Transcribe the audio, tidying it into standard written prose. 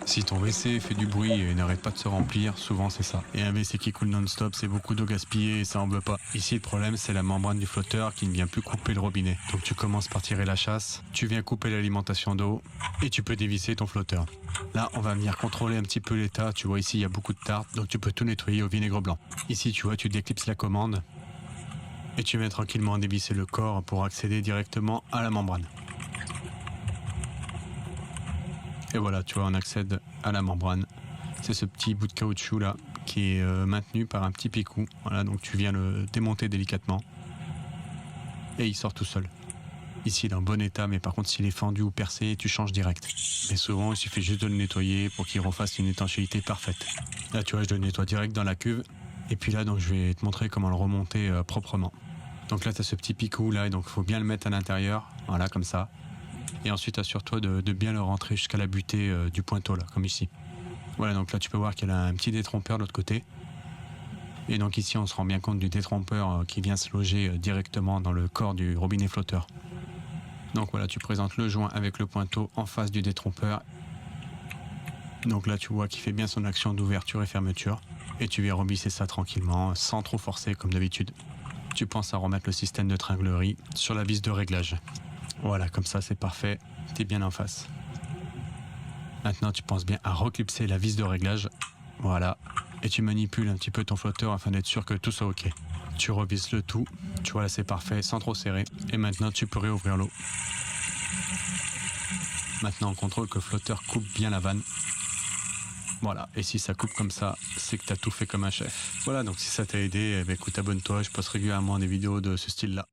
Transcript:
Si ton WC fait du bruit et n'arrête pas de se remplir, souvent c'est ça. Et un WC qui coule non-stop, c'est beaucoup d'eau gaspillée et ça en veut pas. Ici, le problème, c'est la membrane du flotteur qui ne vient plus couper le robinet. Donc tu commences par tirer la chasse, tu viens couper l'alimentation d'eau et tu peux dévisser ton flotteur. Là, on va venir contrôler un petit peu l'état. Tu vois, ici, il y a beaucoup de tartes, donc tu peux tout nettoyer au vinaigre blanc. Ici, tu vois, tu déclipses la commande et tu viens tranquillement dévisser le corps pour accéder directement à la membrane. Et voilà, tu vois, on accède à la membrane. C'est ce petit bout de caoutchouc là qui est maintenu par un petit picou. Voilà, donc tu viens le démonter délicatement et il sort tout seul. Ici, il est en bon état, mais par contre, s'il est fendu ou percé, tu changes direct. Et souvent, il suffit juste de le nettoyer pour qu'il refasse une étanchéité parfaite. Là, tu vois, je le nettoie direct dans la cuve. Et puis là, donc, je vais te montrer comment le remonter proprement. Donc là, tu as ce petit picou là, et donc il faut bien le mettre à l'intérieur. Voilà, comme ça. Et ensuite, assure-toi de bien le rentrer jusqu'à la butée du pointeau, là, comme ici. Voilà, donc là, tu peux voir qu'il y a un petit détrompeur de l'autre côté. Et donc ici, on se rend bien compte du détrompeur qui vient se loger directement dans le corps du robinet flotteur. Donc voilà, tu présentes le joint avec le pointeau en face du détrompeur. Donc là, tu vois qu'il fait bien son action d'ouverture et fermeture. Et tu viens revisser ça tranquillement, sans trop forcer comme d'habitude. Tu penses à remettre le système de tringlerie sur la vis de réglage. Voilà, comme ça, c'est parfait. T'es bien en face. Maintenant, tu penses bien à reclipser la vis de réglage. Voilà. Et tu manipules un petit peu ton flotteur afin d'être sûr que tout soit OK. Tu revisses le tout. Tu vois, là, c'est parfait, sans trop serrer. Et maintenant, tu peux réouvrir l'eau. Maintenant, on contrôle que le flotteur coupe bien la vanne. Voilà. Et si ça coupe comme ça, c'est que tu as tout fait comme un chef. Voilà, donc si ça t'a aidé, écoute, abonne-toi. Je poste régulièrement des vidéos de ce style-là.